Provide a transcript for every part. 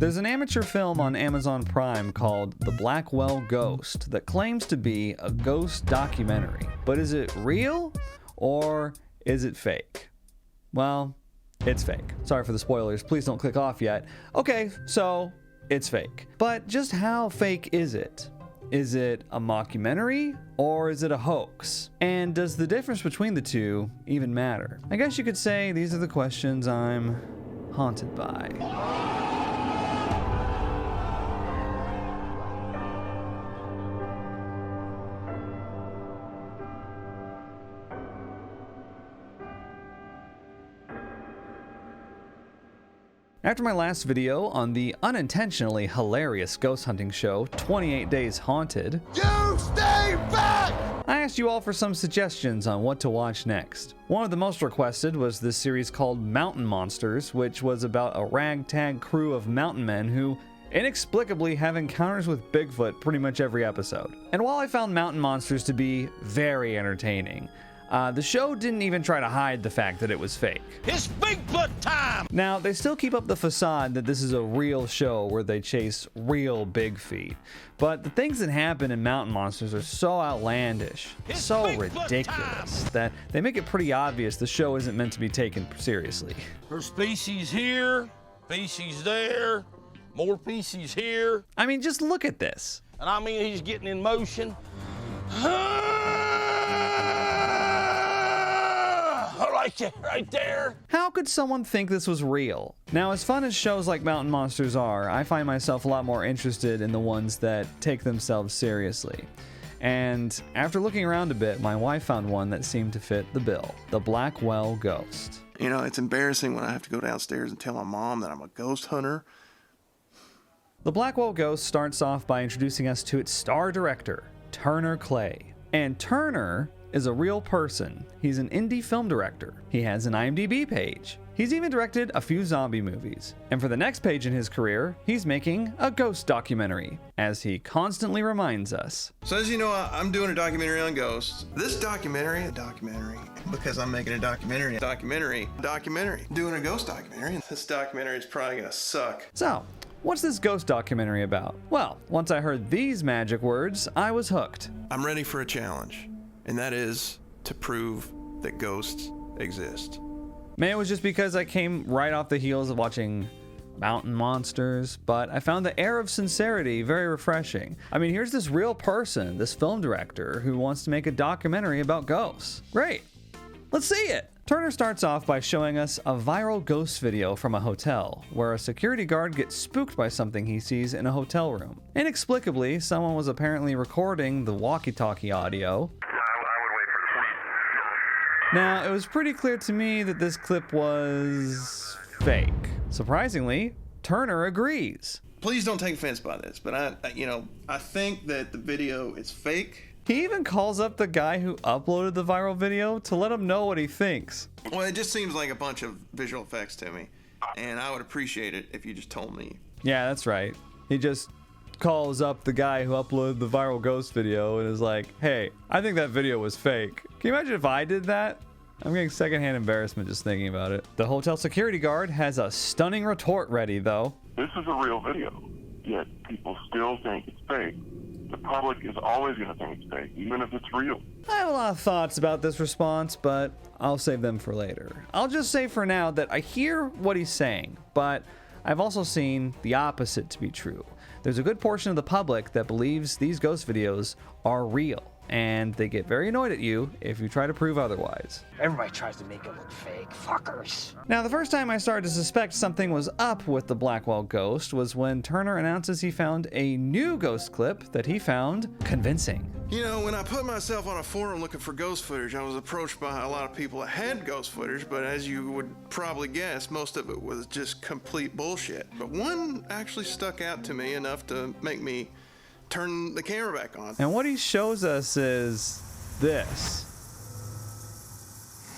There's an amateur film on Amazon Prime called The Blackwell Ghost that claims to be a ghost documentary. But is it real or is it fake? Well, it's fake. Sorry for the spoilers. Please don't click off yet. Okay, so it's fake. But just how fake is it? Is it a mockumentary or is it a hoax? And does the difference between the two even matter? I guess you could say these are the questions I'm haunted by. After my last video on the unintentionally hilarious ghost hunting show, 28 Days Haunted, you stay back! I asked you all for some suggestions on what to watch next. One of the most requested was this series called Mountain Monsters, which was about a ragtag crew of mountain men who inexplicably have encounters with Bigfoot pretty much every episode. And while I found Mountain Monsters to be very entertaining, the show didn't even try to hide the fact that it was fake. It's Bigfoot time! Now, they still keep up the facade that this is a real show where they chase real big feet. But the things that happen in Mountain Monsters are so outlandish, so ridiculous, that they make it pretty obvious the show isn't meant to be taken seriously. There's species here, species there, more species here. I mean, just look at this. And I mean, he's getting in motion. Right there. How could someone think this was real? Now, as fun as shows like Mountain Monsters are, I find myself a lot more interested in the ones that take themselves seriously. And after looking around a bit, my wife found one that seemed to fit the bill, The Blackwell Ghost. You know, it's embarrassing when I have to go downstairs and tell my mom that I'm a ghost hunter. The Blackwell Ghost starts off by introducing us to its star director, Turner Clay. And Turner is a real person. He's an indie film director. He has an IMDb page. He's even directed a few zombie movies. And for the next page in his career, he's making a ghost documentary, as he constantly reminds us. So as you know, I'm doing a documentary on ghosts. This documentary, because I'm making a documentary, doing a ghost documentary. This documentary is probably gonna suck. So, what's this ghost documentary about? Well, once I heard these magic words, I was hooked. I'm ready for a challenge. And that is to prove that ghosts exist. Maybe it was just because I came right off the heels of watching Mountain Monsters, but I found the air of sincerity very refreshing. I mean, here's this real person, this film director, who wants to make a documentary about ghosts. Great. Let's see it. Turner starts off by showing us a viral ghost video from a hotel, where a security guard gets spooked by something he sees in a hotel room. Inexplicably, someone was apparently recording the walkie-talkie audio. Now, it was pretty clear to me that this clip was fake. Surprisingly, Turner agrees. Please don't take offense by this, but I think that the video is fake. He even calls up the guy who uploaded the viral video to let him know what he thinks. Well, it just seems like a bunch of visual effects to me, and I would appreciate it if you just told me. Yeah, that's right. He just calls up the guy who uploaded the viral ghost video and is like, hey, I think that video was fake. Can you imagine if I did that? I'm getting secondhand embarrassment just thinking about it. The hotel security guard has a stunning retort ready, though. This is a real video, yet people still think it's fake. The public is always going to think it's fake, even if it's real. I have a lot of thoughts about this response, but I'll save them for later. I'll just say for now that I hear what he's saying, but I've also seen the opposite to be true. There's a good portion of the public that believes these ghost videos are real, and they get very annoyed at you if you try to prove otherwise. Everybody tries to make it look fake. Fuckers. Now, the first time I started to suspect something was up with the Blackwell Ghost was when Turner announces he found a new ghost clip that he found convincing. You know, when I put myself on a forum looking for ghost footage, I was approached by a lot of people that had ghost footage, but as you would probably guess, most of it was just complete bullshit. But one actually stuck out to me enough to make me turn the camera back on. And what he shows us is this.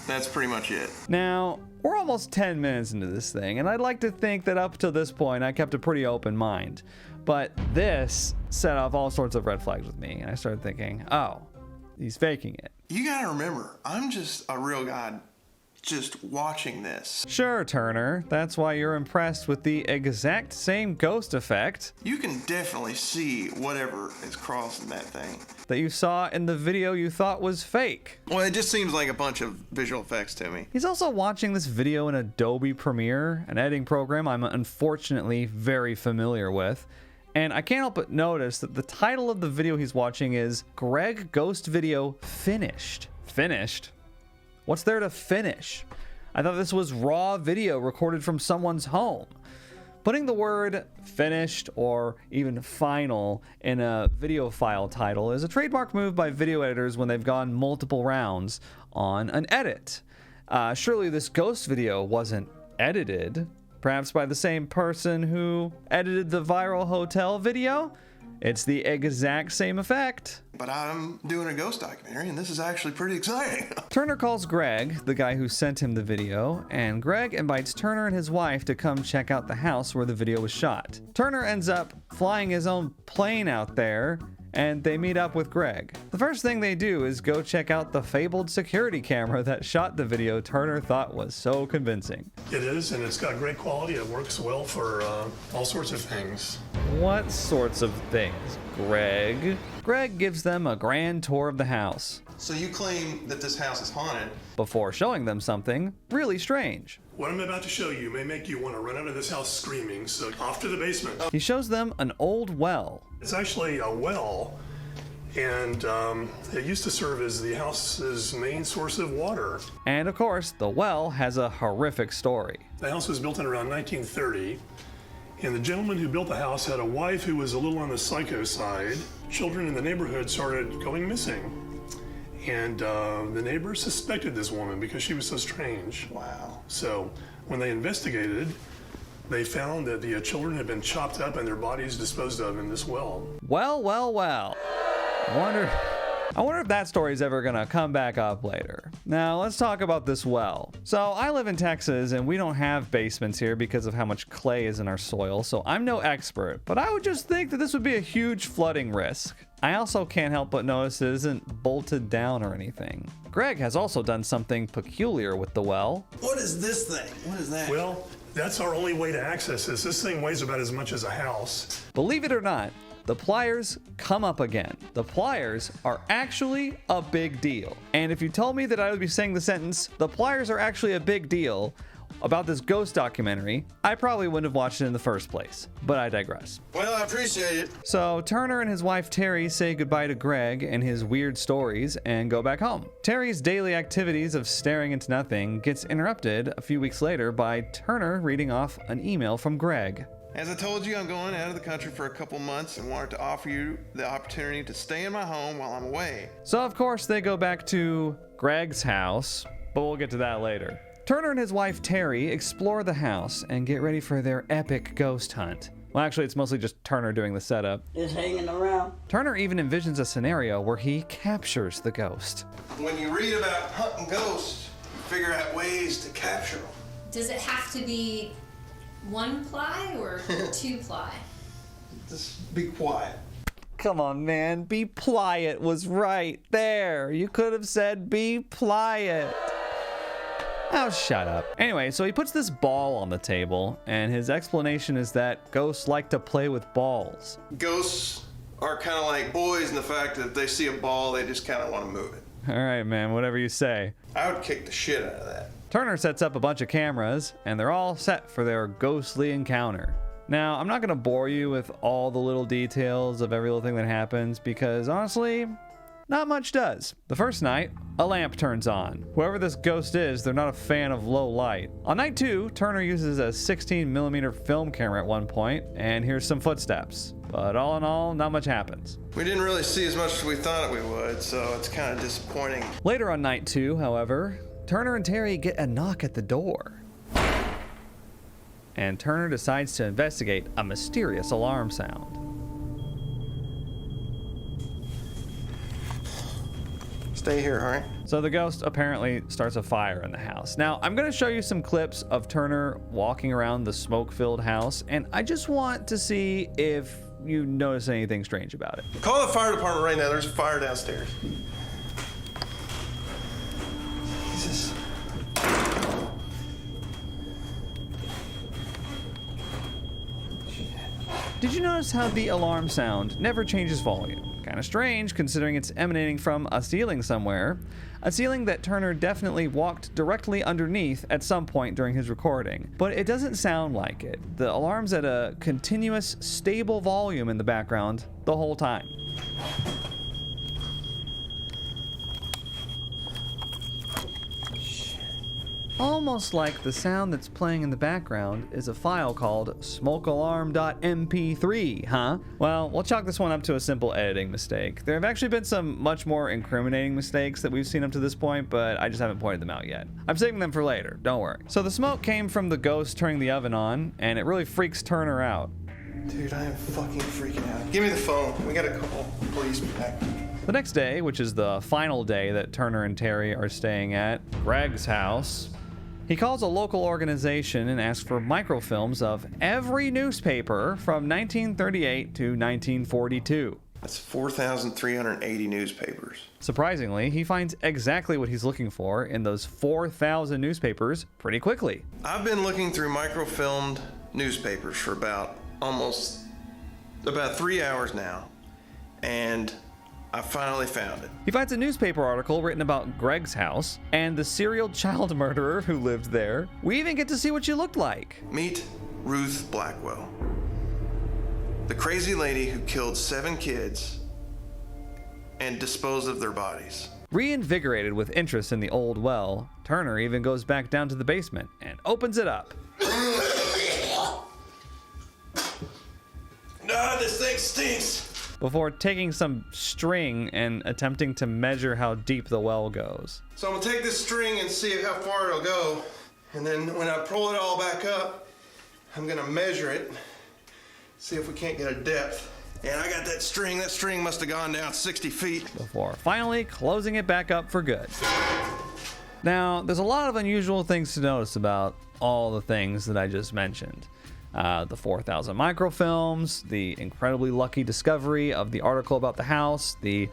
That's pretty much it. Now, we're almost 10 minutes into this thing, and I'd like to think that up to this point, I kept a pretty open mind. But this set off all sorts of red flags with me, and I started thinking, oh, he's faking it. You gotta remember, I'm just a real guy just watching this. Sure, Turner, that's why you're impressed with the exact same ghost effect You can definitely see whatever is crossing that thing. that you saw in the video you thought was fake. Well, it just seems like a bunch of visual effects to me. He's also watching this video in Adobe Premiere, an editing program I'm unfortunately very familiar with. And I can't help but notice that the title of the video he's watching is Greg Ghost Video Finished. Finished? What's there to finish? I thought this was raw video recorded from someone's home. Putting the word finished or even final in a video file title is a trademark move by video editors when they've gone multiple rounds on an edit. Surely this ghost video wasn't edited, perhaps by the same person who edited the viral hotel video? It's the exact same effect. But I'm doing a ghost documentary, and this is actually pretty exciting. Turner calls Greg, the guy who sent him the video, and Greg invites Turner and his wife to come check out the house where the video was shot. Turner ends up flying his own plane out there, and they meet up with Greg. The first thing they do is go check out the fabled security camera that shot the video Turner thought was so convincing. It is, and it's got great quality. It works well for all sorts of things. What sorts of things, Greg? Greg gives them a grand tour of the house So you claim that this house is haunted? before showing them something really strange. What I'm about to show you may make you want to run out of this house screaming, so off to the basement. He shows them an old well. It's actually a well, and it used to serve as the house's main source of water. And of course, the well has a horrific story. The house was built in around 1930, and the gentleman who built the house had a wife who was a little on the psycho side. Children in the neighborhood started going missing. And the neighbors suspected this woman because she was so strange. Wow. So when they investigated, they found that the children had been chopped up and their bodies disposed of in this well. Well. I wonder if that story's ever gonna come back up later. Now, let's talk about this well. So, I live in Texas and we don't have basements here because of how much clay is in our soil, so I'm no expert, but I would just think that this would be a huge flooding risk. I also can't help but notice it isn't bolted down or anything. Greg has also done something peculiar with the well. What is this thing? What is that? Well, that's our only way to access this. This thing weighs about as much as a house. Believe it or not, the pliers come up again. The pliers are actually a big deal. And if you told me that I would be saying the sentence, the pliers are actually a big deal, about this ghost documentary, I probably wouldn't have watched it in the first place. But I digress. Well, I appreciate it. So Turner and his wife Terry say goodbye to Greg and his weird stories and go back home. Terry's daily activities of staring into nothing gets interrupted a few weeks later by Turner reading off an email from Greg. As I told you, I'm going out of the country for a couple months and wanted to offer you the opportunity to stay in my home while I'm away. So of course they go back to Greg's house, but we'll get to that later. Turner and his wife Terry explore the house and get ready for their epic ghost hunt. Well, actually, it's mostly just Turner doing the setup. Just hanging around. Turner even envisions a scenario where he captures the ghost. When you read about hunting ghosts, you figure out ways to capture them. Does it have to be 1 ply or 2 ply? Just be quiet. Come on, man. Be pliant was right there. You could have said be pliant. Oh, shut up. Anyway, so he puts this ball on the table, and his explanation is that ghosts like to play with balls. Ghosts are kind of like boys in the fact that if they see a ball, they just kind of want to move it. All right, man, whatever you say. I would kick the shit out of that. Turner sets up a bunch of cameras, and they're all set for their ghostly encounter. Now, I'm not going to bore you with all the little details of every little thing that happens, because honestly, not much does. The first night, a lamp turns on. Whoever this ghost is, they're not a fan of low light. On night 2, Turner uses a 16mm film camera at one point, and hears some footsteps. But all in all, not much happens. We didn't really see as much as we thought we would, so it's kind of disappointing. Later on night 2, however, Turner and Terry get a knock at the door. And Turner decides to investigate a mysterious alarm sound. Stay here, all right? So the ghost apparently starts a fire in the house. Now, I'm going to show you some clips of Turner walking around the smoke-filled house, and I just want to see if you notice anything strange about it. Call the fire department right now. There's a fire downstairs. Jesus. Did you notice how the alarm sound never changes volume? Kinda strange considering it's emanating from a ceiling somewhere. A ceiling that Turner definitely walked directly underneath at some point during his recording. But it doesn't sound like it. The alarm's at a continuous, stable volume in the background the whole time. Almost like the sound that's playing in the background is a file called smokealarm.mp3, huh? Well, we'll chalk this one up to a simple editing mistake. There have actually been some much more incriminating mistakes that we've seen up to this point, but I just haven't pointed them out yet. I'm saving them for later, don't worry. So the smoke came from the ghost turning the oven on, and it really freaks Turner out. Dude, I am fucking freaking out. Give me the phone. We gotta call police back. The next day, which is the final day that Turner and Terry are staying at Greg's house, he calls a local organization and asks for microfilms of every newspaper from 1938 to 1942. That's 4,380 newspapers. Surprisingly, he finds exactly what he's looking for in those 4,000 newspapers pretty quickly. I've been looking through microfilmed newspapers for about 3 hours now, and I finally found it. He finds a newspaper article written about Greg's house and the serial child murderer who lived there. We even get to see what she looked like. Meet Ruth Blackwell, the crazy lady who killed 7 kids and disposed of their bodies. Reinvigorated with interest in the old well, Turner even goes back down to the basement and opens it up. No, this thing stinks. Before taking some string and attempting to measure how deep the well goes. So I'm gonna take this string and see how far it'll go. And then when I pull it all back up, I'm gonna measure it, see if we can't get a depth. And I got that string must have gone down 60 feet. Before finally closing it back up for good. Now, there's a lot of unusual things to notice about all the things that I just mentioned. The 4,000 microfilms, the incredibly lucky discovery of the article about the house, the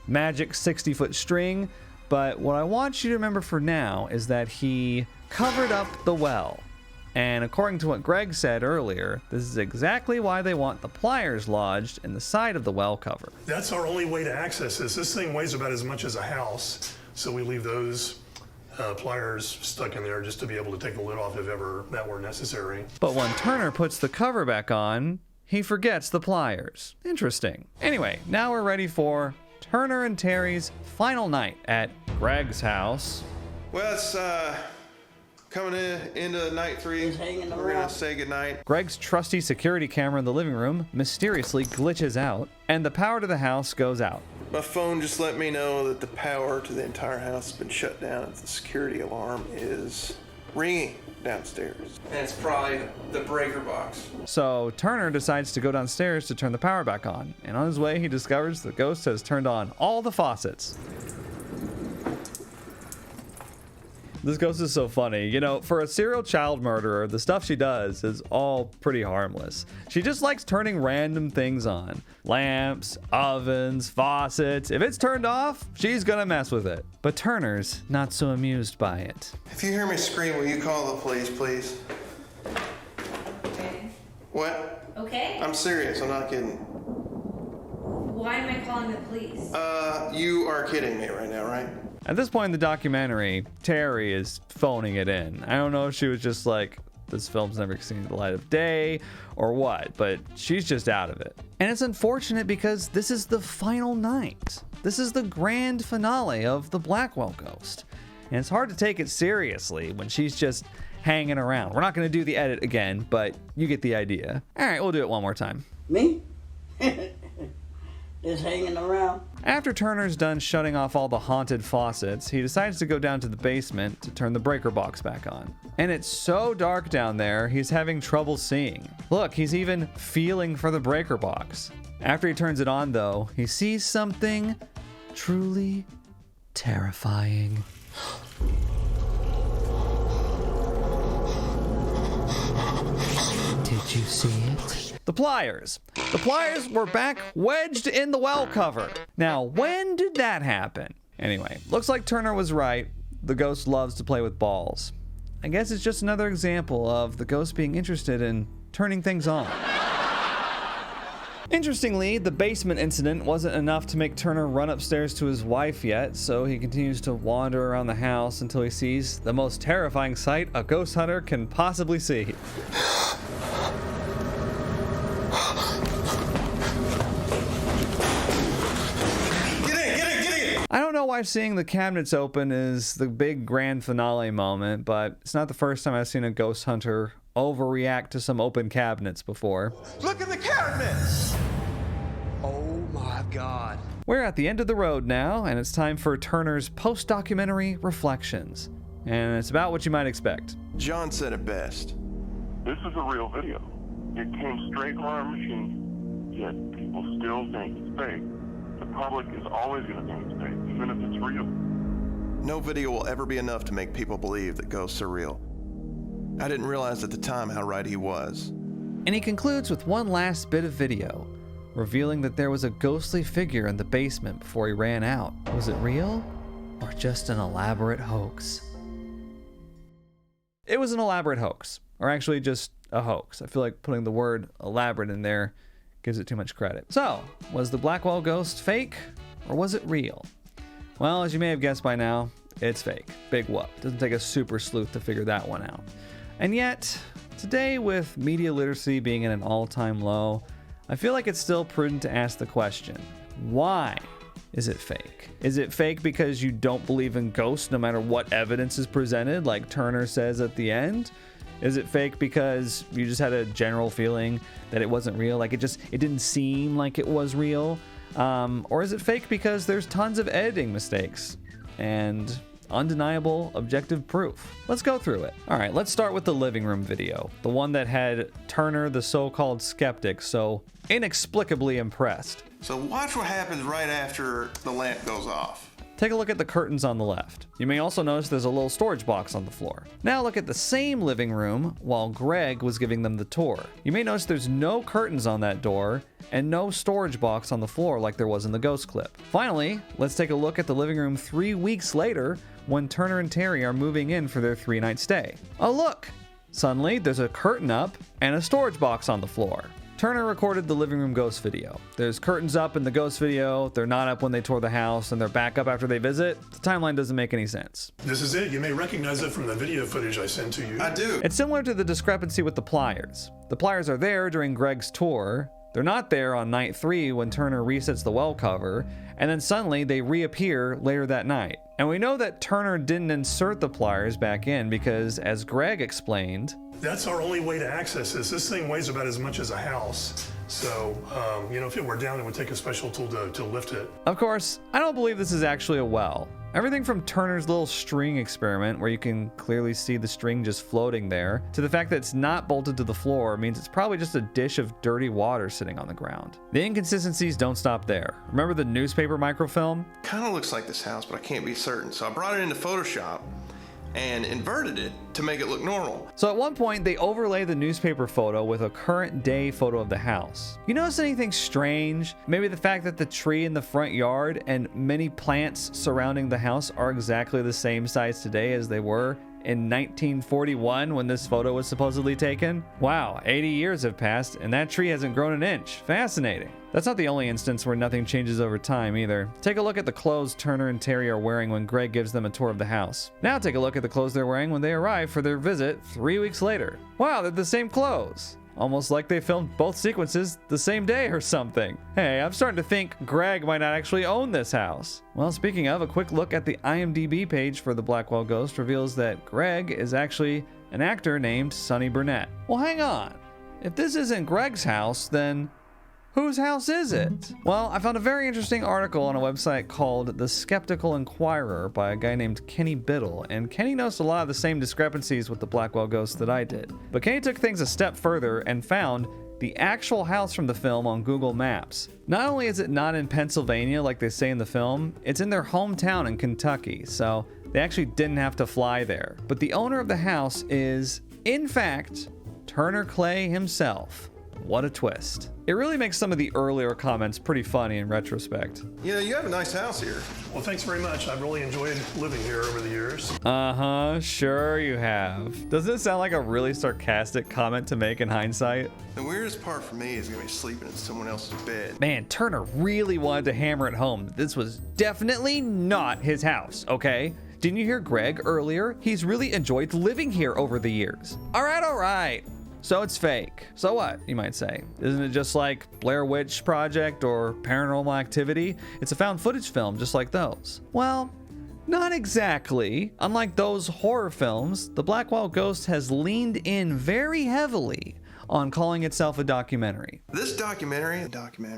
magic 60-foot string. But what I want you to remember for now is that he covered up the well. And according to what Greg said earlier, this is exactly why they want the pliers lodged in the side of the well cover. That's our only way to access this. This thing weighs about as much as a house, so we leave those pliers stuck in there just to be able to take the lid off if ever that were necessary. But when Turner puts the cover back on, he forgets the pliers. Interesting. Anyway, now we're ready for Turner and Terry's final night at Greg's house. Well, it's coming into night 3. We're gonna say goodnight. Greg's trusty security camera in the living room mysteriously glitches out, and the power to the house goes out. My phone just let me know that the power to the entire house has been shut down and the security alarm is ringing downstairs. And it's probably the breaker box. So Turner decides to go downstairs to turn the power back on, and on his way he discovers the ghost has turned on all the faucets. This ghost is so funny. You know, for a serial child murderer, the stuff she does is all pretty harmless. She just likes turning random things on. Lamps, ovens, faucets. If it's turned off, she's gonna mess with it. But Turner's not so amused by it. If you hear me scream, will you call the police, please? Okay. What? Okay. I'm serious, I'm not kidding. Why am I calling the police? You are kidding me right now, right? At this point in the documentary, Terry is phoning it in. I don't know if she was just like, this film's never seen the light of day or what, but she's just out of it. And it's unfortunate because this is the final night. This is the grand finale of the Blackwell Ghost. And it's hard to take it seriously when she's just hanging around. We're not going to do the edit again, but you get the idea. All right, we'll do it one more time. Me? Just hanging around. After Turner's done shutting off all the haunted faucets, he decides to go down to the basement to turn the breaker box back on. And it's so dark down there, he's having trouble seeing. Look, he's even feeling for the breaker box. After he turns it on, though, he sees something truly terrifying. Did you see it? The pliers. The pliers were back wedged in the well cover. Now, when did that happen? Anyway, looks like Turner was right. The ghost loves to play with balls. I guess it's just another example of the ghost being interested in turning things on. Interestingly, the basement incident wasn't enough to make Turner run upstairs to his wife yet, so he continues to wander around the house until he sees the most terrifying sight a ghost hunter can possibly see. I don't know why seeing the cabinets open is the big grand finale moment, but it's not the first time I've seen a ghost hunter overreact to some open cabinets before. Look at the cabinets! Oh my God. We're at the end of the road now, and it's time for Turner's post-documentary reflections. And it's about what you might expect. John said it best. This is a real video. It came straight from our machine, yet people still think it's fake. The public is always going to think it's fake, even if it's real. No video will ever be enough to make people believe that ghosts are real. I didn't realize at the time how right he was. And he concludes with one last bit of video, revealing that there was a ghostly figure in the basement before he ran out. Was it real, or just an elaborate hoax? It was an elaborate hoax, or actually just a hoax. I feel like putting the word elaborate in there gives it too much credit. So, was the Blackwell Ghost fake, or was it real? Well, as you may have guessed by now, it's fake. Big whoop. Doesn't take a super sleuth to figure that one out. And yet, today with media literacy being at an all-time low, I feel like it's still prudent to ask the question, why is it fake? Is it fake because you don't believe in ghosts no matter what evidence is presented, like Turner says at the end? Is it fake because you just had a general feeling that it wasn't real? Like it didn't seem like it was real? Or is it fake because there's tons of editing mistakes and undeniable objective proof? Let's go through it. All right, let's start with the living room video. The one that had Turner, the so-called skeptic, so inexplicably impressed. So watch what happens right after the lamp goes off. Take a look at the curtains on the left. You may also notice there's a little storage box on the floor. Now look at the same living room while Greg was giving them the tour. You may notice there's no curtains on that door and no storage box on the floor like there was in the ghost clip. Finally, let's take a look at the living room 3 weeks later when Turner and Terry are moving in for their 3-night stay. Oh look! Suddenly, there's a curtain up and a storage box on the floor. Turner recorded the living room ghost video. There's curtains up in the ghost video, they're not up when they tour the house, and they're back up after they visit. The timeline doesn't make any sense. This is it. You may recognize it from the video footage I sent to you. I do. It's similar to the discrepancy with the pliers. The pliers are there during Greg's tour. They're not there on night 3 when Turner resets the well cover, and then suddenly they reappear later that night. And we know that Turner didn't insert the pliers back in because, as Greg explained, that's our only way to access this. This thing weighs about as much as a house. So, if it were down, it would take a special tool to lift it. Of course, I don't believe this is actually a well. Everything from Turner's little string experiment, where you can clearly see the string just floating there, to the fact that it's not bolted to the floor means it's probably just a dish of dirty water sitting on the ground. The inconsistencies don't stop there. Remember the newspaper microfilm? Kind of looks like this house, but I can't be certain. So I brought it into Photoshop and inverted it to make it look normal. So at one point, they overlay the newspaper photo with a current day photo of the house. You notice anything strange? Maybe the fact that the tree in the front yard and many plants surrounding the house are exactly the same size today as they were in 1941 when this photo was supposedly taken? Wow, 80 years have passed and that tree hasn't grown an inch. Fascinating. That's not the only instance where nothing changes over time either. Take a look at the clothes Turner and Terry are wearing when Greg gives them a tour of the house. Now take a look at the clothes they're wearing when they arrive for their visit 3 weeks later. Wow, they're the same clothes. Almost like they filmed both sequences the same day or something. Hey, I'm starting to think Greg might not actually own this house. Well, speaking of, a quick look at the IMDb page for the Blackwell Ghost reveals that Greg is actually an actor named Sonny Burnett. Well, hang on. If this isn't Greg's house, then whose house is it? Well, I found a very interesting article on a website called The Skeptical Inquirer by a guy named Kenny Biddle, and Kenny noticed a lot of the same discrepancies with the Blackwell Ghost that I did. But Kenny took things a step further and found the actual house from the film on Google Maps. Not only is it not in Pennsylvania like they say in the film, it's in their hometown in Kentucky, so they actually didn't have to fly there. But the owner of the house is, in fact, Turner Clay himself. what a twist. It really makes some of the earlier comments pretty funny in retrospect. You know, you have a nice house here. Well, thanks very much. I've really enjoyed living here over the years. Uh-huh, sure you have. Doesn't it sound like a really sarcastic comment to make in hindsight? The weirdest part for me is gonna be sleeping in someone else's bed. Man, Turner really wanted to hammer it home that this was definitely not his house, okay? Didn't you hear Greg earlier? He's really enjoyed living here over the years. All right. So it's fake. So what, you might say? Isn't it just like Blair Witch Project or Paranormal Activity? It's a found footage film just like those. Well, not exactly. Unlike those horror films, the Blackwell Ghost has leaned in very heavily on calling itself a documentary. This documentary.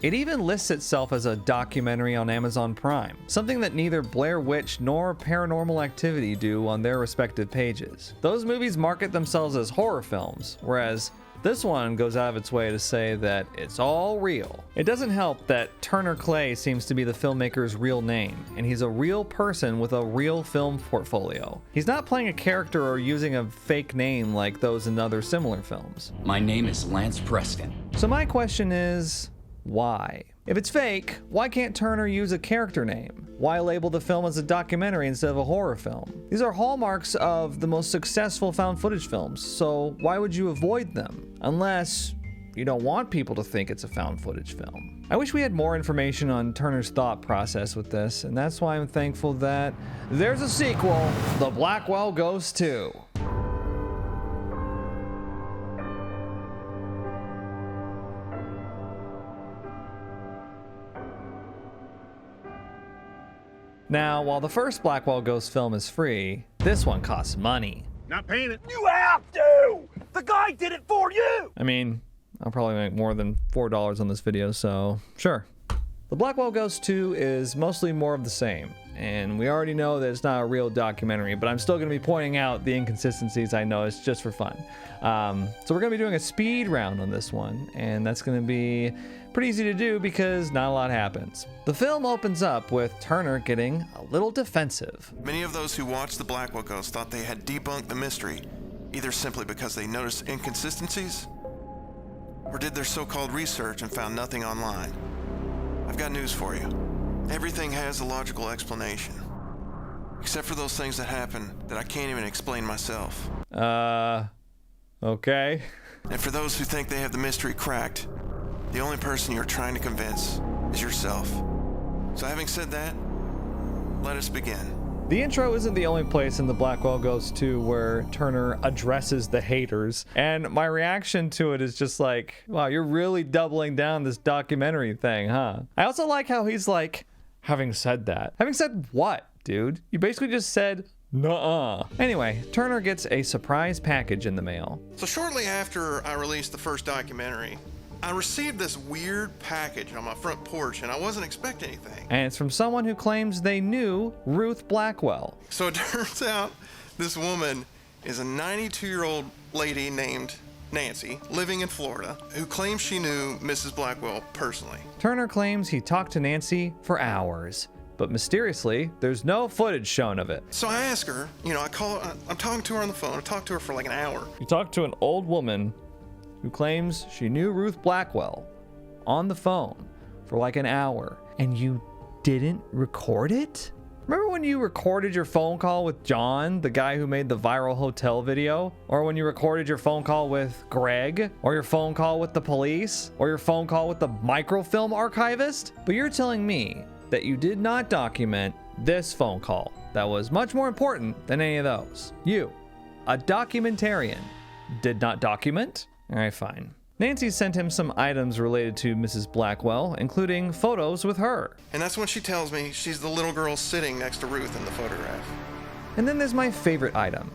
It even lists itself as a documentary on Amazon Prime, something that neither Blair Witch nor Paranormal Activity do on their respective pages. Those movies market themselves as horror films, whereas this one goes out of its way to say that it's all real. It doesn't help that Turner Clay seems to be the filmmaker's real name, and he's a real person with a real film portfolio. He's not playing a character or using a fake name like those in other similar films. My name is Lance Preston. So my question is, why? If it's fake, why can't Turner use a character name? Why label the film as a documentary instead of a horror film? These are hallmarks of the most successful found footage films, so why would you avoid them? Unless you don't want people to think it's a found footage film. I wish we had more information on Turner's thought process with this, and that's why I'm thankful that there's a sequel, The Blackwell Ghost 2. Now, while the first Blackwell Ghost film is free, this one costs money. Not paying it. You have to! The guy did it for you! I mean, I'll probably make more than $4 on this video, so sure. The Blackwell Ghost 2 is mostly more of the same, and we already know that it's not a real documentary, but I'm still going to be pointing out the inconsistencies I noticed just for fun. So we're going to be doing a speed round on this one, and that's going to be pretty easy to do because not a lot happens. The film opens up with Turner getting a little defensive. Many of those who watched the Blackwell Ghost thought they had debunked the mystery, either simply because they noticed inconsistencies, or did their so-called research and found nothing online. I've got news for you. Everything has a logical explanation. Except for those things that happen that I can't even explain myself. Okay. And for those who think they have the mystery cracked, the only person you're trying to convince is yourself. So having said that, let us begin. The intro isn't the only place in the Blackwell Ghost 2 where Turner addresses the haters, and my reaction to it is just like, wow, you're really doubling down this documentary thing, huh? I also like how he's like, having said that. Having said what, dude? You basically just said, nuh-uh. Anyway, Turner gets a surprise package in the mail. So shortly after I released the first documentary, I received this weird package on my front porch, and I wasn't expecting anything. And it's from someone who claims they knew Ruth Blackwell. So it turns out this woman is a 92-year-old lady named Nancy, living in Florida, who claims she knew Mrs. Blackwell personally. Turner claims he talked to Nancy for hours, but mysteriously, there's no footage shown of it. So I ask her, I'm talking to her on the phone. I talked to her for like an hour. You talked to an old woman who claims she knew Ruth Blackwell on the phone for like an hour, and you didn't record it? Remember when you recorded your phone call with John, the guy who made the viral hotel video? Or when you recorded your phone call with Greg? Or your phone call with the police? Or your phone call with the microfilm archivist? But you're telling me that you did not document this phone call that was much more important than any of those. You, a documentarian, did not document? All right, fine. Nancy sent him some items related to Mrs. Blackwell, including photos with her. And that's when she tells me she's the little girl sitting next to Ruth in the photograph. And then there's my favorite item,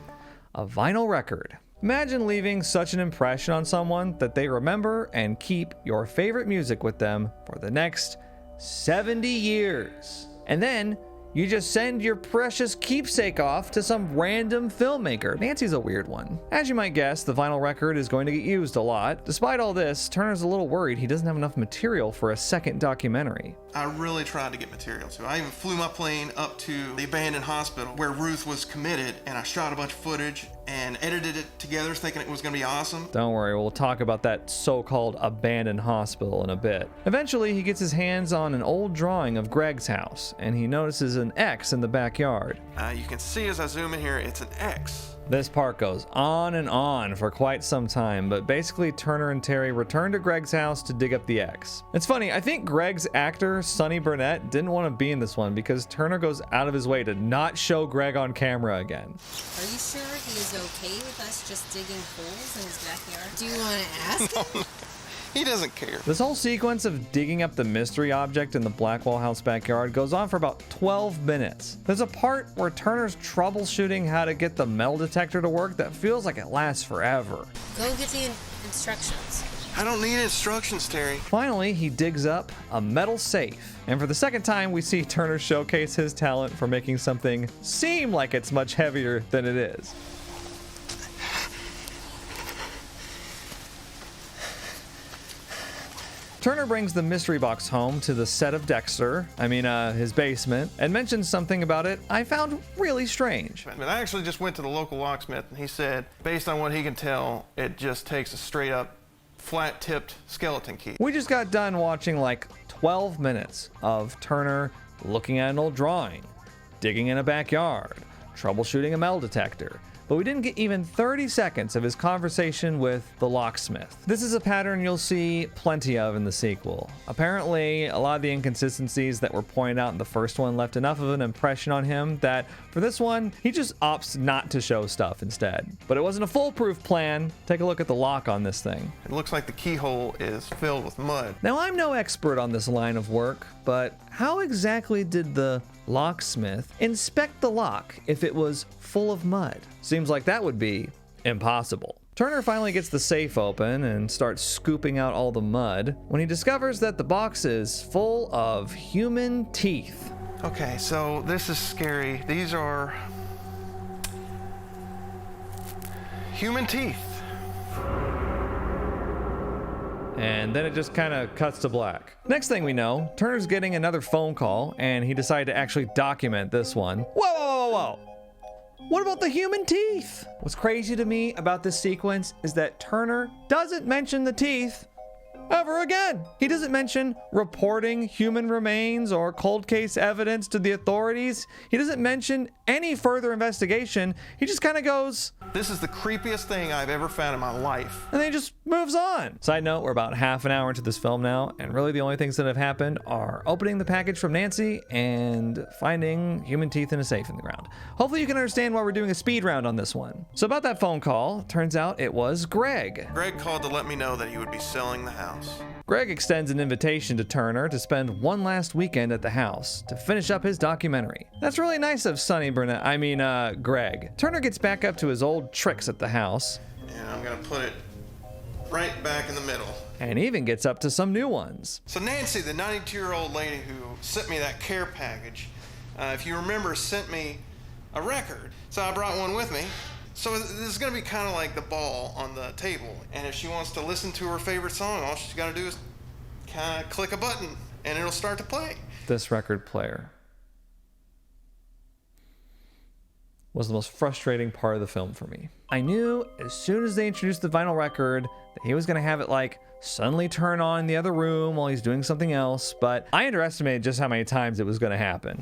a vinyl record. Imagine leaving such an impression on someone that they remember and keep your favorite music with them for the next 70 years. And then You just send your precious keepsake off to some random filmmaker. Nancy's a weird one. As you might guess, the vinyl record is going to get used a lot. Despite all this, Turner's a little worried he doesn't have enough material for a second documentary. I really tried to get material too. I even flew my plane up to the abandoned hospital where Ruth was committed, and I shot a bunch of footage and edited it together thinking it was going to be awesome. Don't worry, we'll talk about that so-called abandoned hospital in a bit. Eventually, he gets his hands on an old drawing of Greg's house, and he notices an X in the backyard. You can see as I zoom in here, it's an X. This part goes on and on for quite some time, but basically Turner and Terry return to Greg's house to dig up the X. It's funny, I think Greg's actor, Sonny Burnett, didn't want to be in this one because Turner goes out of his way to not show Greg on camera again. Are you sure he is okay with us just digging holes in his backyard? Do you want to ask him? He doesn't care. This whole sequence of digging up the mystery object in the Blackwell house backyard goes on for about 12 minutes. There's a part where Turner's troubleshooting how to get the metal detector to work that feels like it lasts forever. Go get the instructions. I don't need instructions, Terry. Finally, he digs up a metal safe. And for the second time, we see Turner showcase his talent for making something seem like it's much heavier than it is. Turner brings the mystery box home to the set of Dexter, his basement, and mentions something about it I found really strange. But I actually just went to the local locksmith, and he said, based on what he can tell, it just takes a straight up, flat-tipped skeleton key. We just got done watching like 12 minutes of Turner looking at an old drawing, digging in a backyard, troubleshooting a metal detector, but we didn't get even 30 seconds of his conversation with the locksmith. This is a pattern you'll see plenty of in the sequel. Apparently, a lot of the inconsistencies that were pointed out in the first one left enough of an impression on him that for this one, he just opts not to show stuff instead. But it wasn't a foolproof plan. Take a look at the lock on this thing. It looks like the keyhole is filled with mud. Now, I'm no expert on this line of work, but how exactly did the locksmith inspect the lock if it was full of mud? Seems like that would be impossible. Turner finally gets the safe open and starts scooping out all the mud when he discovers that the box is full of human teeth. Okay, so this is scary. These are human teeth. And then it just kind of cuts to black. Next thing we know, Turner's getting another phone call, and he decided to actually document this one. Whoa, whoa, whoa, whoa! What about the human teeth? What's crazy to me about this sequence is that Turner doesn't mention the teeth ever again. He doesn't mention reporting human remains or cold case evidence to the authorities. He doesn't mention any further investigation. He just kind of goes, "This is the creepiest thing I've ever found in my life." And then he just moves on. Side note, we're about half an hour into this film now, and really the only things that have happened are opening the package from Nancy and finding human teeth in a safe in the ground. Hopefully you can understand why we're doing a speed round on this one. So about that phone call, turns out it was Greg. Greg called to let me know that he would be selling the house. Greg extends an invitation to Turner to spend one last weekend at the house to finish up his documentary. That's really nice of Greg. Turner gets back up to his old tricks at the house. And I'm gonna put it right back in the middle. And even gets up to some new ones. So Nancy, the 92-year-old lady who sent me that care package, if you remember, sent me a record. So I brought one with me. So this is going to be kind of like the ball on the table. And if she wants to listen to her favorite song, all she's got to do is kind of click a button and it'll start to play. This record player was the most frustrating part of the film for me. I knew as soon as they introduced the vinyl record that he was going to have it like suddenly turn on in the other room while he's doing something else, but I underestimated just how many times it was going to happen.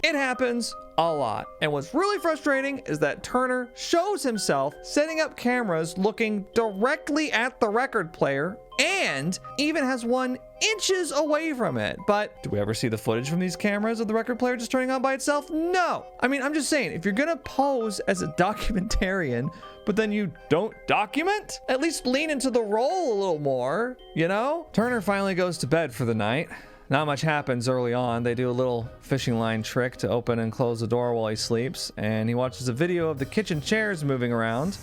It happens a lot. And what's really frustrating is that Turner shows himself setting up cameras looking directly at the record player and even has one inches away from it. But do we ever see the footage from these cameras of the record player just turning on by itself? No. I mean, I'm just saying, if you're gonna pose as a documentarian, but then you don't document, at least lean into the role a little more, you know? Turner finally goes to bed for the night. Not much happens early on. They do a little fishing line trick to open and close the door while he sleeps, and he watches a video of the kitchen chairs moving around.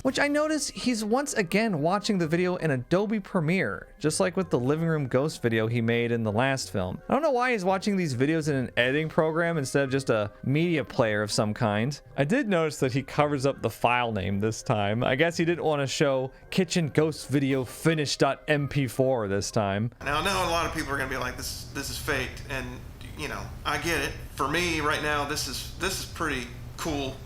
Which I notice he's once again watching the video in Adobe Premiere, just like with the living room ghost video he made in the last film. I don't know why he's watching these videos in an editing program instead of just a media player of some kind. I did notice that he covers up the file name this time. I guess he didn't want to show kitchen ghost video finish.mp4 this time. Now I know a lot of people are gonna be like, this is faked, and you know, I get it. For me right now, this is pretty cool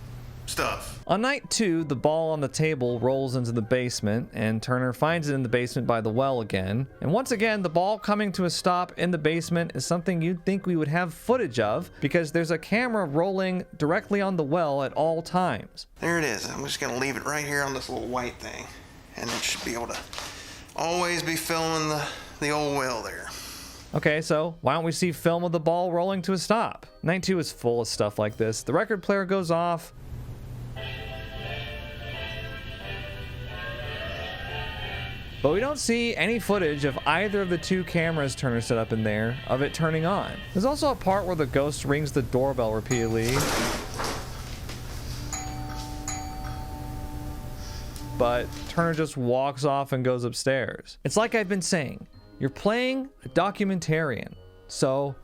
stuff. On night 2, the ball on the table rolls into the basement, and Turner finds it in the basement by the well again. And once again, the ball coming to a stop in the basement is something you'd think we would have footage of, because there's a camera rolling directly on the well at all times. There it is. I'm just gonna leave it right here on this little white thing, and it should be able to always be filming the old well there. Okay, so why don't we see film of the ball rolling to a stop? Night 2 is full of stuff like this. The record player goes off. But we don't see any footage of either of the 2 cameras Turner set up in there of it turning on. There's also a part where the ghost rings the doorbell repeatedly. But Turner just walks off and goes upstairs. It's like I've been saying, you're playing a documentarian, so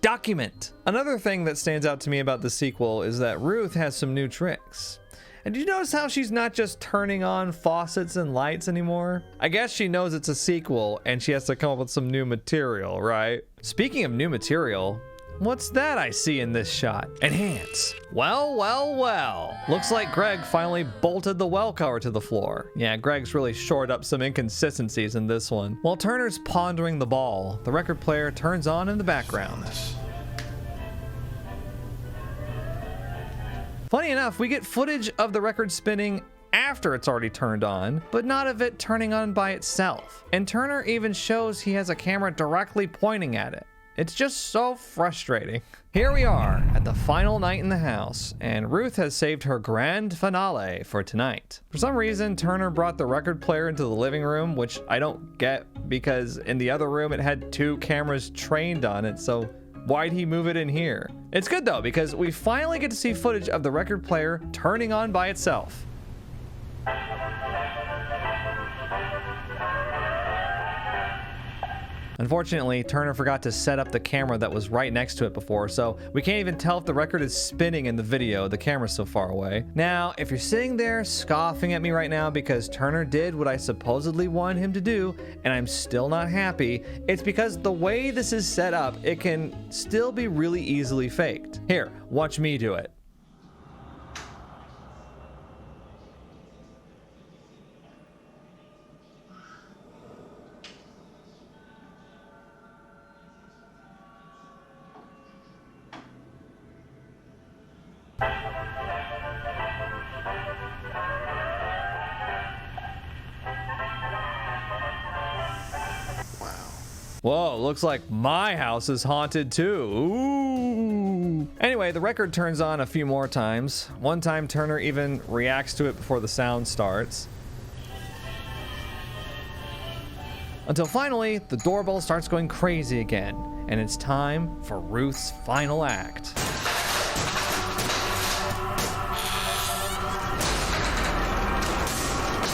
document. Another thing that stands out to me about the sequel is that Ruth has some new tricks. And did you notice how she's not just turning on faucets and lights anymore? I guess she knows it's a sequel and she has to come up with some new material, right? Speaking of new material, what's that I see in this shot? Enhance. Well, well, well. Looks like Greg finally bolted the well cover to the floor. Yeah, Greg's really shored up some inconsistencies in this one. While Turner's pondering the ball, the record player turns on in the background. Funny enough, we get footage of the record spinning after it's already turned on, but not of it turning on by itself. And Turner even shows he has a camera directly pointing at it. It's just so frustrating. Here we are at the final night in the house, and Ruth has saved her grand finale for tonight. For some reason, Turner brought the record player into the living room, which I don't get because in the other room it had 2 cameras trained on it, so why'd he move it in here? It's good though, because we finally get to see footage of the record player turning on by itself. Unfortunately, Turner forgot to set up the camera that was right next to it before, so we can't even tell if the record is spinning in the video. The camera's so far away. Now, if you're sitting there scoffing at me right now because Turner did what I supposedly wanted him to do, and I'm still not happy, it's because the way this is set up, it can still be really easily faked. Here, watch me do it. Whoa, looks like my house is haunted too. Ooh. Anyway, the record turns on a few more times. One time Turner even reacts to it before the sound starts. Until finally, the doorbell starts going crazy again, and it's time for Ruth's final act.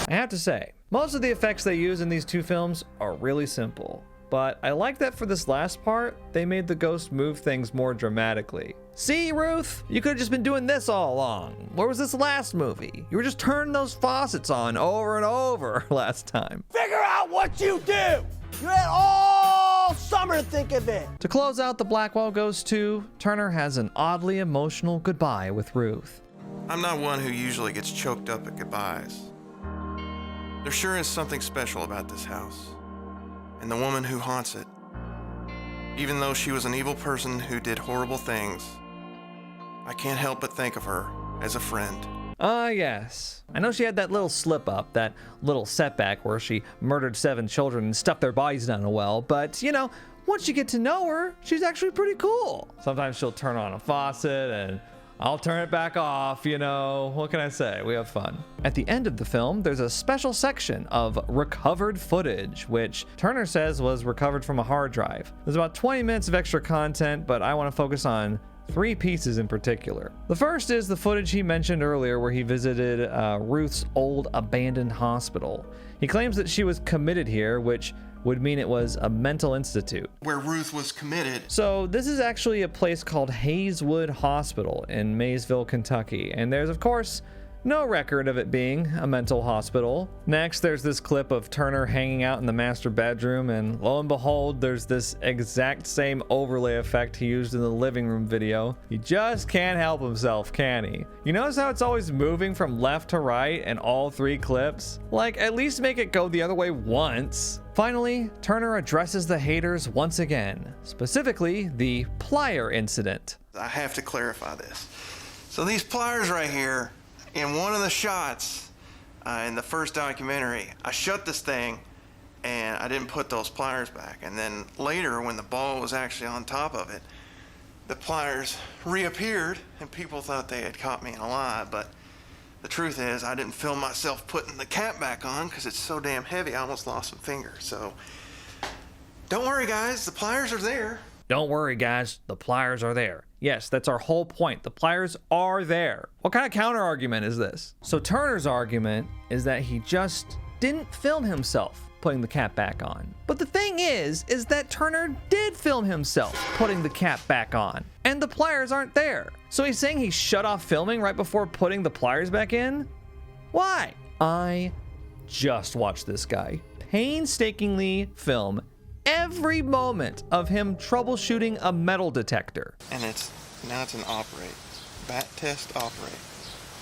I have to say, most of the effects they use in these 2 films are really simple. But I like that for this last part, they made the ghost move things more dramatically. See, Ruth? You could have just been doing this all along. Where was this last movie? You were just turning those faucets on over and over last time. Figure out what you do! You had all summer to think of it! To close out the Blackwell Ghost 2, Turner has an oddly emotional goodbye with Ruth. I'm not one who usually gets choked up at goodbyes. There sure is something special about this house. And the woman who haunts it. Even though she was an evil person who did horrible things, I can't help but think of her as a friend. Yes. I know she had that little slip up, that little setback where she murdered 7 children and stuffed their bodies down a well, but you know, once you get to know her, she's actually pretty cool. Sometimes she'll turn on a faucet and I'll turn it back off, you know. What can I say? We have fun. At the end of the film, there's a special section of recovered footage, which Turner says was recovered from a hard drive. There's about 20 minutes of extra content, but I want to focus on 3 pieces in particular. The first is the footage he mentioned earlier where he visited Ruth's old abandoned hospital. He claims that she was committed here, which would mean it was a mental institute. Where Ruth was committed. So this is actually a place called Hazelwood Hospital in Maysville, Kentucky, and there's of course no record of it being a mental hospital. Next, there's this clip of Turner hanging out in the master bedroom, and lo and behold, there's this exact same overlay effect he used in the living room video. He just can't help himself, can he? You notice how it's always moving from left to right in all 3 clips? Like, at least make it go the other way once. Finally, Turner addresses the haters once again, specifically the plier incident. I have to clarify this. So these pliers right here, in one of the shots in the first documentary, I shut this thing and I didn't put those pliers back. And then later, when the ball was actually on top of it, the pliers reappeared and people thought they had caught me in a lie. But the truth is, I didn't film myself putting the cap back on because it's so damn heavy, I almost lost some fingers. So don't worry, guys, the pliers are there. Don't worry, guys, the pliers are there. Yes, that's our whole point. The pliers are there. What kind of counter argument is this? So Turner's argument is that he just didn't film himself putting the cap back on. But the thing is that Turner did film himself putting the cap back on, and the pliers aren't there. So he's saying he shut off filming right before putting the pliers back in? Why? I just watched this guy painstakingly film every moment of him troubleshooting a metal detector. And now it's an operate. Bat test operate.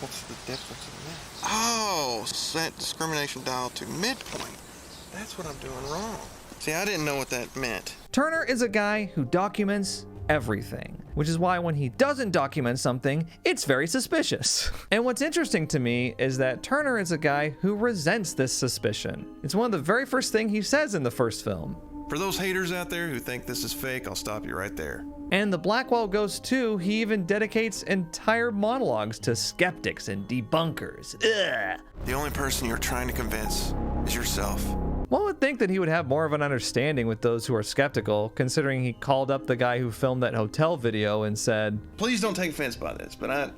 What's the difference in that? Oh, set discrimination dial to midpoint. That's what I'm doing wrong. See, I didn't know what that meant. Turner is a guy who documents everything, which is why when he doesn't document something, it's very suspicious. And what's interesting to me is that Turner is a guy who resents this suspicion. It's one of the very first things he says in the first film. For those haters out there who think this is fake, I'll stop you right there. And the Blackwell Ghost 2, he even dedicates entire monologues to skeptics and debunkers. Ugh. The only person you're trying to convince is yourself. One would think that he would have more of an understanding with those who are skeptical, considering he called up the guy who filmed that hotel video and said, "Please don't take offense by this, but I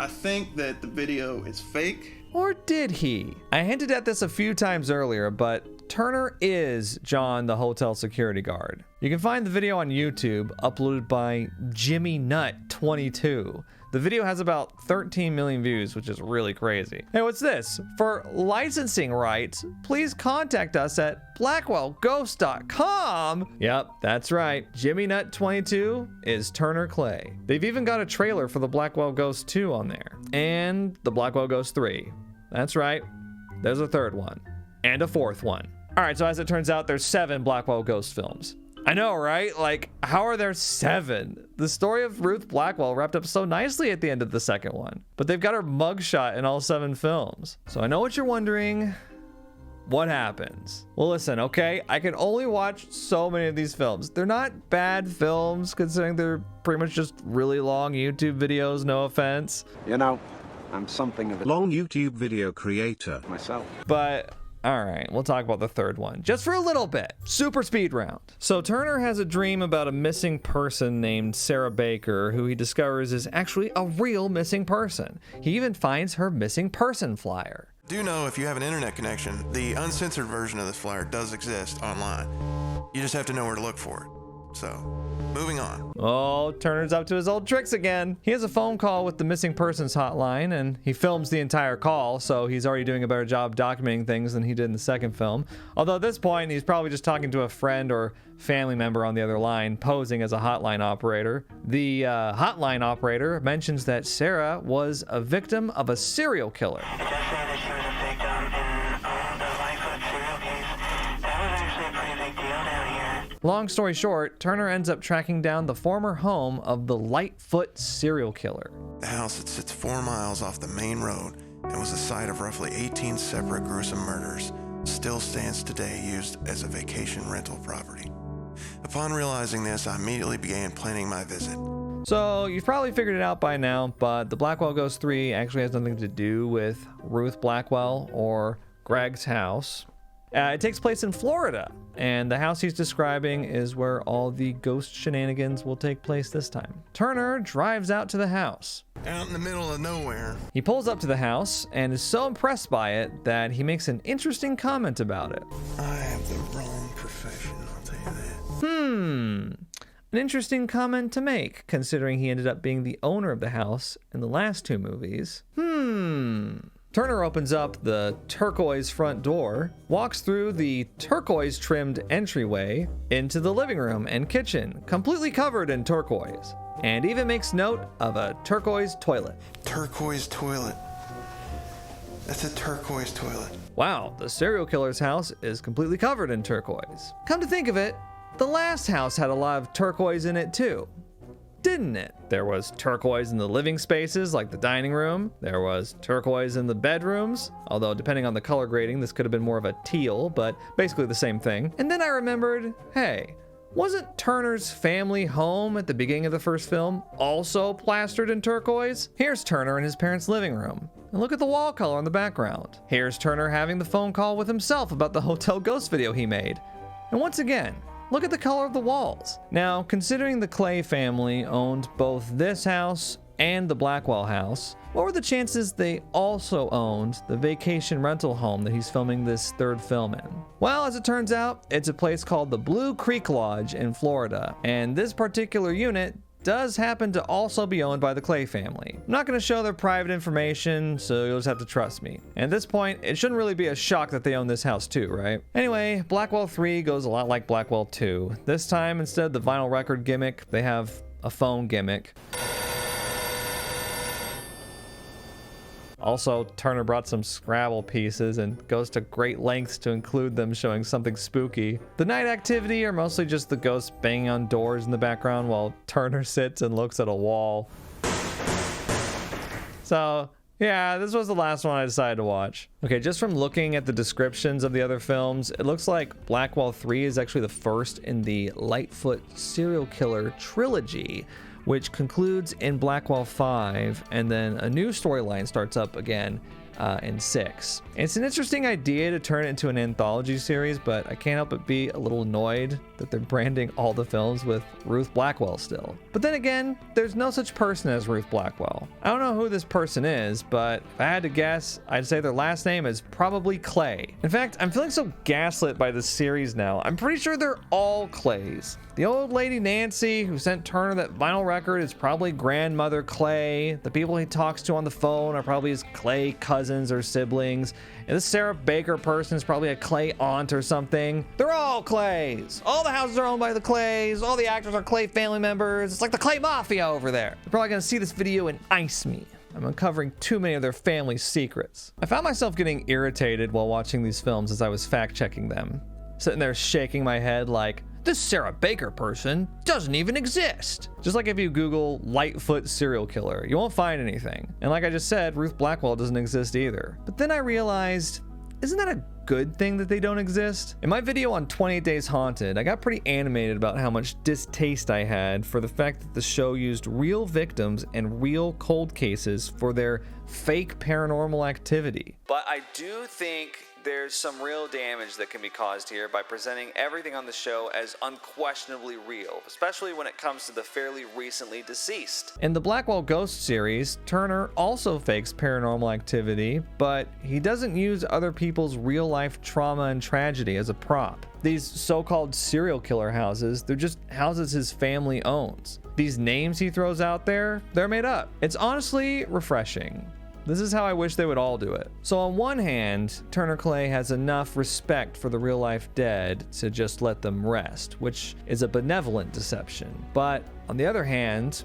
think that the video is fake." Or did he? I hinted at this a few times earlier, but Turner is John, the hotel security guard. You can find the video on YouTube, uploaded by Jimmy Nut 22. The video has about 13 million views, which is really crazy. Hey, what's this? For licensing rights, please contact us at blackwellghost.com. Yep, that's right. Jimmy Nut 22 is Turner Clay. They've even got a trailer for the Blackwell Ghost 2 on there. And the Blackwell Ghost 3. That's right. There's a third one. And a fourth one. All right, so as it turns out, there's 7 Blackwell Ghost films. I know, right? Like, how are there 7? The story of Ruth Blackwell wrapped up so nicely at the end of the second one, but they've got her mugshot in all 7 films. So I know what you're wondering. What happens? Well, listen, okay? I can only watch so many of these films. They're not bad films, considering they're pretty much just really long YouTube videos, no offense. You know, I'm something of a long YouTube video creator myself. But all right, we'll talk about the third one just for a little bit. Super speed round. So Turner has a dream about a missing person named Sarah Baker, who he discovers is actually a real missing person. He even finds her missing person flyer. Do know if you have an internet connection, the uncensored version of this flyer does exist online. You just have to know where to look for it. So, moving on. Oh, Turner's up to his old tricks again. He has a phone call with the missing persons hotline, and he films the entire call, so he's already doing a better job documenting things than he did in the second film. Although at this point, he's probably just talking to a friend or family member on the other line, posing as a hotline operator. The hotline operator mentions that Sarah was a victim of a serial killer. Long story short, Turner ends up tracking down the former home of the Lightfoot serial killer. The house that sits 4 miles off the main road and was the site of roughly 18 separate gruesome murders still stands today, used as a vacation rental property. Upon realizing this, I immediately began planning my visit. So you've probably figured it out by now, but the Blackwell Ghost 3 actually has nothing to do with Ruth Blackwell or Greg's house. It takes place in Florida, and the house he's describing is where all the ghost shenanigans will take place this time. Turner drives out to the house. Out in the middle of nowhere. He pulls up to the house and is so impressed by it that he makes an interesting comment about it. I have the wrong profession, I'll tell you that. An interesting comment to make, considering he ended up being the owner of the house in the last two movies. Turner opens up the turquoise front door, walks through the turquoise trimmed entryway into the living room and kitchen, completely covered in turquoise, and even makes note of a turquoise toilet. Turquoise toilet. That's a turquoise toilet. Wow, the serial killer's house is completely covered in turquoise. Come to think of it, the last house had a lot of turquoise in it too, didn't it? There was turquoise in the living spaces like the dining room. There was turquoise in the bedrooms, although depending on the color grading, this could have been more of a teal, but basically the same thing. And then I remembered, hey, wasn't Turner's family home at the beginning of the first film also plastered in turquoise? Here's Turner in his parents' living room. And look at the wall color in the background. Here's Turner having the phone call with himself about the Hotel Ghost video he made. And once again, look at the color of the walls. Now, considering the Clay family owned both this house and the Blackwell house, what were the chances they also owned the vacation rental home that he's filming this third film in? Well, as it turns out, it's a place called the Blue Creek Lodge in Florida, and this particular unit does happen to also be owned by the Clay family. I'm not going to show their private information, so you'll just have to trust me. And at this point, it shouldn't really be a shock that they own this house too, right? Anyway, Blackwell 3 goes a lot like Blackwell 2. This time, instead of the vinyl record gimmick, they have a phone gimmick. Also, Turner brought some Scrabble pieces and goes to great lengths to include them showing something spooky. The night activity are mostly just the ghosts banging on doors in the background while Turner sits and looks at a wall. So, yeah, this was the last one I decided to watch. Okay, just from looking at the descriptions of the other films, it looks like Blackwell 3 is actually the first in the Lightfoot serial killer trilogy, which concludes in Blackwell 5, and then a new storyline starts up again in 6. It's an interesting idea to turn it into an anthology series, but I can't help but be a little annoyed that they're branding all the films with Ruth Blackwell still. But then again, there's no such person as Ruth Blackwell. I don't know who this person is, but if I had to guess, I'd say their last name is probably Clay. In fact, I'm feeling so gaslit by this series now. I'm pretty sure they're all Clays. The old lady Nancy who sent Turner that vinyl record is probably grandmother Clay. The people he talks to on the phone are probably his Clay cousins or siblings. And this Sarah Baker person is probably a Clay aunt or something. They're all Clays. All the houses are owned by the Clays. All the actors are Clay family members. It's like the Clay Mafia over there. They're probably gonna see this video and ice me. I'm uncovering too many of their family secrets. I found myself getting irritated while watching these films as I was fact-checking them. Sitting there shaking my head like, this Sarah Baker person doesn't even exist. Just like if you Google Lightfoot serial killer, you won't find anything. And like I just said, Ruth Blackwell doesn't exist either. But then I realized, isn't that a good thing that they don't exist? In my video on 28 Days Haunted, I got pretty animated about how much distaste I had for the fact that the show used real victims and real cold cases for their fake paranormal activity. But I do think there's some real damage that can be caused here by presenting everything on the show as unquestionably real, especially when it comes to the fairly recently deceased. In the Blackwell Ghost series, Turner also fakes paranormal activity, but he doesn't use other people's real-life trauma and tragedy as a prop. These so-called serial killer houses, they're just houses his family owns. These names he throws out there, they're made up. It's honestly refreshing. This is how I wish they would all do it. So on one hand, Turner Clay has enough respect for the real-life dead to just let them rest, which is a benevolent deception. But on the other hand,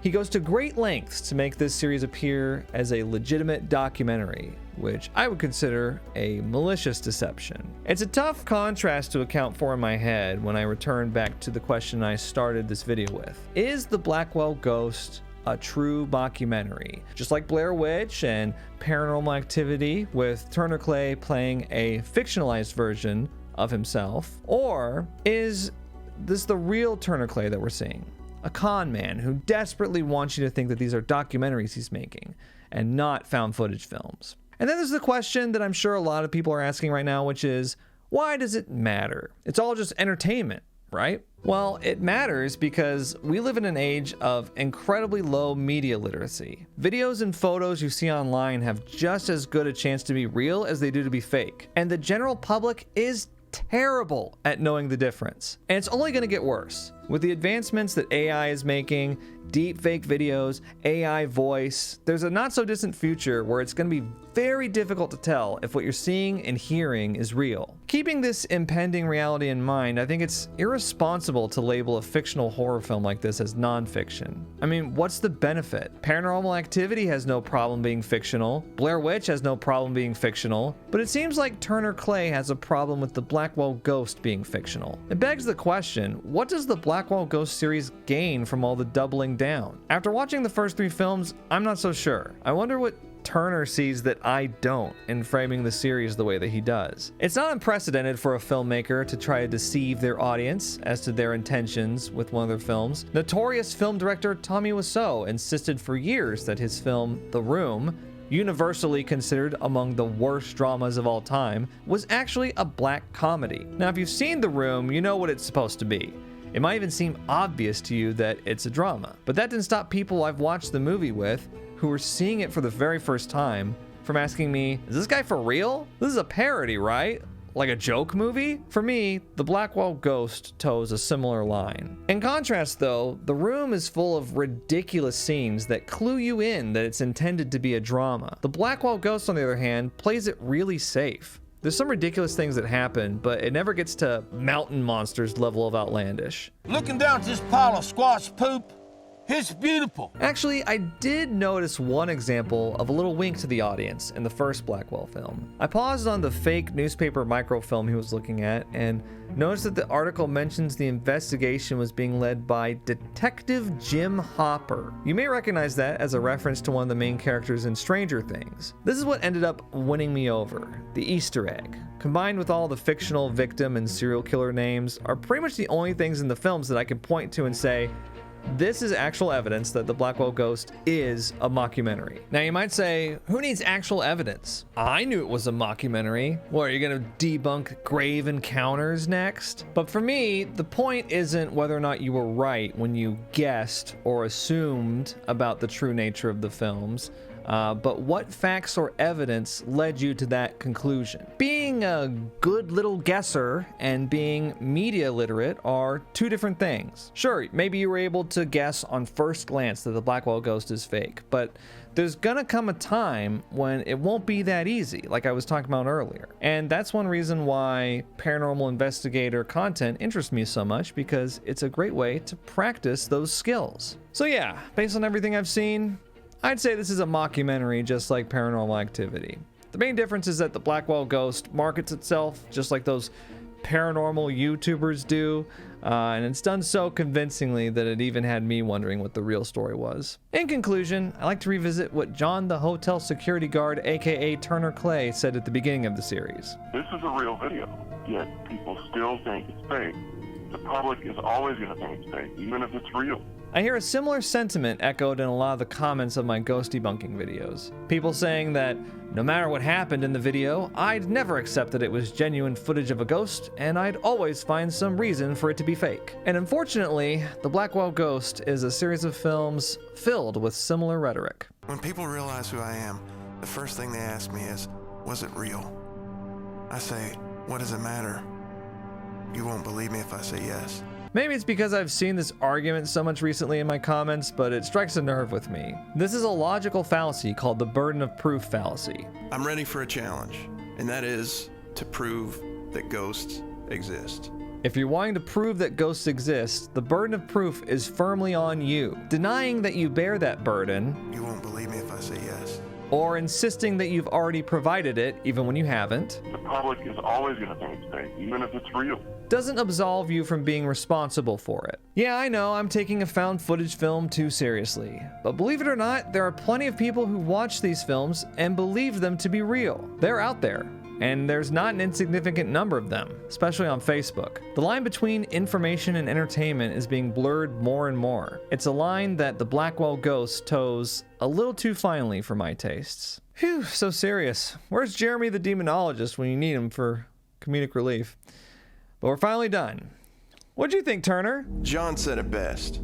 he goes to great lengths to make this series appear as a legitimate documentary, which I would consider a malicious deception. It's a tough contrast to account for in my head when I return back to the question I started this video with. Is the Blackwell Ghost a true mockumentary, just like Blair Witch and Paranormal Activity, with Turner Clay playing a fictionalized version of himself? Or is this the real Turner Clay that we're seeing? a con man who desperately wants you to think that these are documentaries he's making and not found footage films. And then there's the question that I'm sure a lot of people are asking right now, which is, why does it matter? It's all just entertainment, right? Well, it matters because we live in an age of incredibly low media literacy. Videos and photos you see online have just as good a chance to be real as they do to be fake. And the general public is terrible at knowing the difference. And it's only going to get worse. With the advancements that AI is making, deep fake videos, AI voice, there's a not so distant future where it's going to be very difficult to tell if what you're seeing and hearing is real. Keeping this impending reality in mind, I think it's irresponsible to label a fictional horror film like this as nonfiction. I mean, what's the benefit? Paranormal Activity has no problem being fictional. Blair Witch has no problem being fictional. But it seems like Turner Clay has a problem with the Blackwell Ghost being fictional. It begs the question, what does the Blackwell Ghost series gain from all the doubling down? After watching the first 3 films, I'm not so sure. I wonder what Turner sees that I don't in framing the series the way that he does. It's not unprecedented for a filmmaker to try to deceive their audience as to their intentions with one of their films. Notorious film director Tommy Wiseau insisted for years that his film, The Room, universally considered among the worst dramas of all time, was actually a black comedy. Now, if you've seen The Room, you know what it's supposed to be. It might even seem obvious to you that it's a drama, but that didn't stop people I've watched the movie with who were seeing it for the very first time from asking me, is this guy for real? This is a parody, right? Like a joke movie? For me, the Blackwell Ghost toes a similar line. In contrast though, The Room is full of ridiculous scenes that clue you in that it's intended to be a drama. The Blackwell Ghost, on the other hand, plays it really safe. There's some ridiculous things that happen, but it never gets to mountain monsters level of outlandish. Looking down at this pile of squash poop, it's beautiful. Actually, I did notice one example of a little wink to the audience in the first Blackwell film. I paused on the fake newspaper microfilm he was looking at and noticed that the article mentions the investigation was being led by Detective Jim Hopper. You may recognize that as a reference to one of the main characters in Stranger Things. This is what ended up winning me over, the Easter egg. Combined with all the fictional victim and serial killer names are pretty much the only things in the films that I can point to and say, this is actual evidence that the Blackwell Ghost is a mockumentary. Now you might say, who needs actual evidence? I knew it was a mockumentary. What, are you gonna debunk grave encounters next? But for me, the point isn't whether or not you were right when you guessed or assumed about the true nature of the films. But what facts or evidence led you to that conclusion? Being a good little guesser and being media literate are two different things. Sure, maybe you were able to guess on first glance that the Blackwell Ghost is fake, but there's gonna come a time when it won't be that easy, like I was talking about earlier. And that's one reason why paranormal investigator content interests me so much, because it's a great way to practice those skills. So yeah, based on everything I've seen, I'd say this is a mockumentary just like Paranormal Activity. The main difference is that the Blackwell Ghost markets itself just like those paranormal YouTubers do, and it's done so convincingly that it even had me wondering what the real story was. In conclusion, I like to revisit what John the hotel security guard, aka Turner Clay, said at the beginning of the series. This is a real video, yet people still think it's fake. The public is always going to think it's fake, even if it's real. I hear a similar sentiment echoed in a lot of the comments of my ghost debunking videos. People saying that no matter what happened in the video, I'd never accept that it was genuine footage of a ghost, and I'd always find some reason for it to be fake. And unfortunately, The Blackwell Ghost is a series of films filled with similar rhetoric. When people realize who I am, the first thing they ask me is, was it real? I say, what does it matter? You won't believe me if I say yes. Maybe it's because I've seen this argument so much recently in my comments, but it strikes a nerve with me. This is a logical fallacy called the burden of proof fallacy. I'm ready for a challenge, and that is to prove that ghosts exist. If you're wanting to prove that ghosts exist, the burden of proof is firmly on you. Denying that you bear that burden, you won't believe me if I say yes, or insisting that you've already provided it even when you haven't, the public is always going to think it's fake, even if it's real, doesn't absolve you from being responsible for it. Yeah, I know I'm taking a found footage film too seriously, but believe it or not, there are plenty of people who watch these films and believe them to be real. They're out there, and there's not an insignificant number of them, especially on Facebook. The line between information and entertainment is being blurred more and more. It's a line that the Blackwell Ghost toes a little too finely for my tastes. Phew, so serious. Where's Jeremy the demonologist when you need him for comedic relief? But we're finally done. What'd you think, Turner? John said it best.